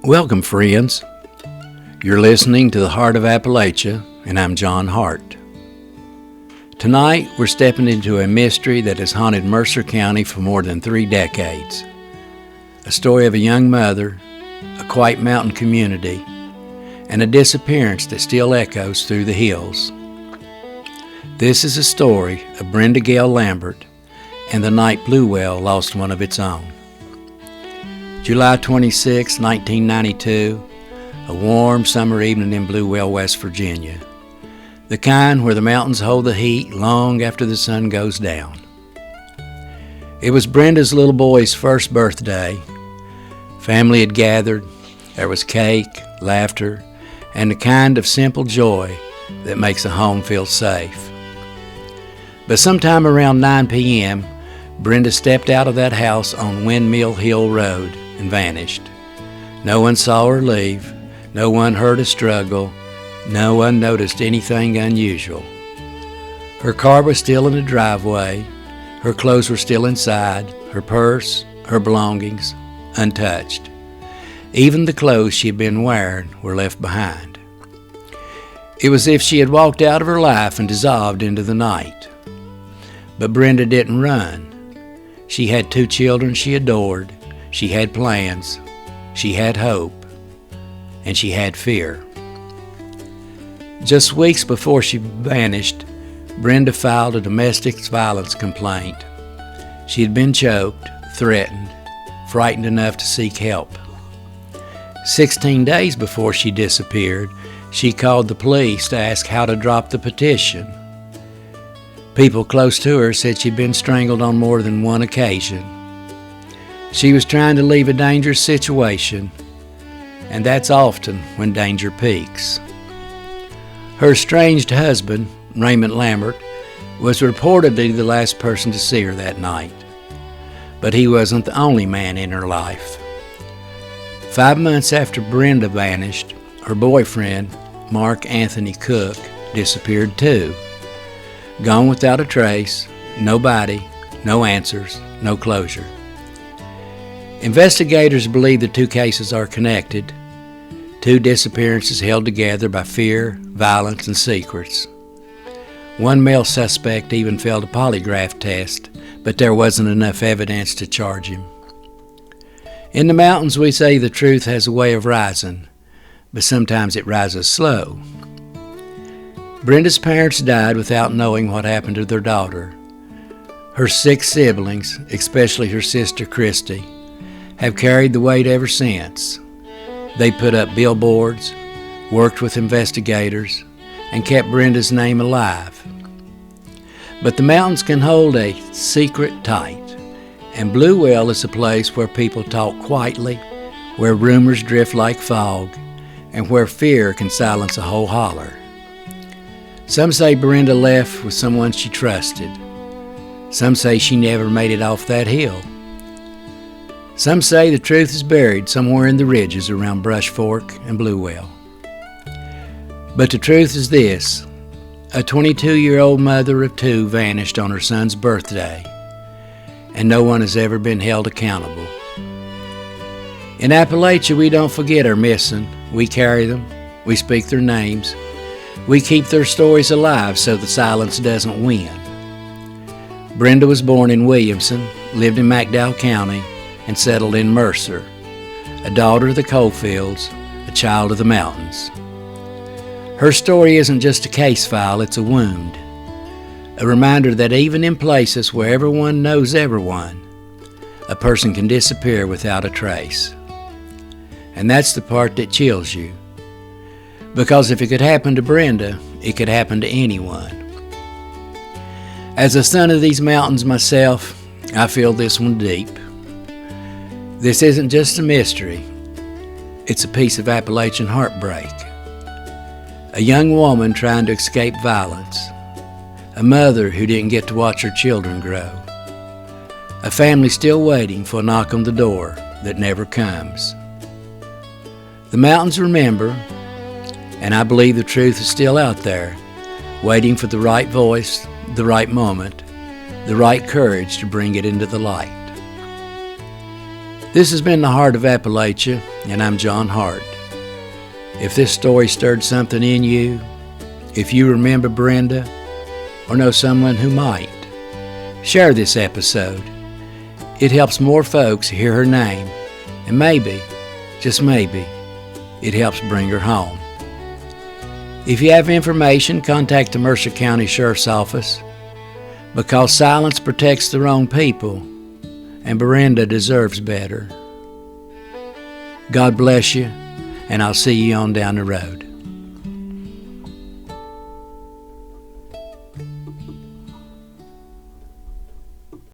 Welcome, friends. You're listening to the Heart of Appalachia, and I'm John Hart. Tonight, we're stepping into a mystery that has haunted Mercer County for more than 3 decades. A story of a young mother, a quiet mountain community, and a disappearance that still echoes through the hills. This is a story of Brenda Gail Lambert and the night Blue Well lost one of its own. July 26, 1992, a warm summer evening in Blue Well, West Virginia. The kind where the mountains hold the heat long after the sun goes down. It was Brenda's little boy's first birthday. Family had gathered. There was cake, laughter, and the kind of simple joy that makes a home feel safe. But sometime around 9 p.m., Brenda stepped out of that house on Windmill Hill Road and vanished. No one saw her leave. No one heard a struggle. No one noticed anything unusual. Her car was still in the driveway. Her clothes were still inside. Her purse, her belongings, untouched. Even the clothes she had been wearing were left behind. It was as if she had walked out of her life and dissolved into the night. But Brenda didn't run. She had 2 children she adored. She had plans, she had hope, and she had fear. Just weeks before she vanished, Brenda filed a domestic violence complaint. She had been choked, threatened, frightened enough to seek help. 16 days before she disappeared, she called the police to ask how to drop the petition. People close to her said she'd been strangled on more than one occasion. She was trying to leave a dangerous situation, and that's often when danger peaks. Her estranged husband, Raymond Lambert, was reportedly the last person to see her that night. But he wasn't the only man in her life. 5 months after Brenda vanished, her boyfriend, Mark Anthony Cook, disappeared too. Gone without a trace, no body, no answers, no closure. Investigators believe the 2 cases are connected. 2 disappearances held together by fear, violence, and secrets. One male suspect even failed a polygraph test, but there wasn't enough evidence to charge him. In the mountains, we say the truth has a way of rising, but sometimes it rises slow. Brenda's parents died without knowing what happened to their daughter. Her 6 siblings, especially her sister Christy, have carried the weight ever since. They put up billboards, worked with investigators, and kept Brenda's name alive. But the mountains can hold a secret tight, and Blue Well is a place where people talk quietly, where rumors drift like fog, and where fear can silence a whole holler. Some say Brenda left with someone she trusted. Some say she never made it off that hill. Some say the truth is buried somewhere in the ridges around Brush Fork and Blue Well. But the truth is this: a 22-year-old mother of 2 vanished on her son's birthday, and no one has ever been held accountable. In Appalachia, we don't forget our missing. We carry them. We speak their names. We keep their stories alive so the silence doesn't win. Brenda was born in Williamson, lived in McDowell County, and settled in Mercer, a daughter of the coalfields, a child of the mountains. Her story isn't just a case file, it's a wound, a reminder that even in places where everyone knows everyone, a person can disappear without a trace. And that's the part that chills you, because if it could happen to Brenda, it could happen to anyone. As a son of these mountains myself, I feel this one deep. This isn't just a mystery, it's a piece of Appalachian heartbreak. A young woman trying to escape violence. A mother who didn't get to watch her children grow. A family still waiting for a knock on the door that never comes. The mountains remember, and I believe the truth is still out there, waiting for the right voice, the right moment, the right courage to bring it into the light. This has been The Heart of Appalachia, and I'm John Hart. If this story stirred something in you, if you remember Brenda or know someone who might, share this episode. It helps more folks hear her name, and maybe, just maybe, it helps bring her home. If you have information, contact the Mercer County Sheriff's Office, because silence protects the wrong people, and Brenda deserves better. God bless you, and I'll see you on down the road.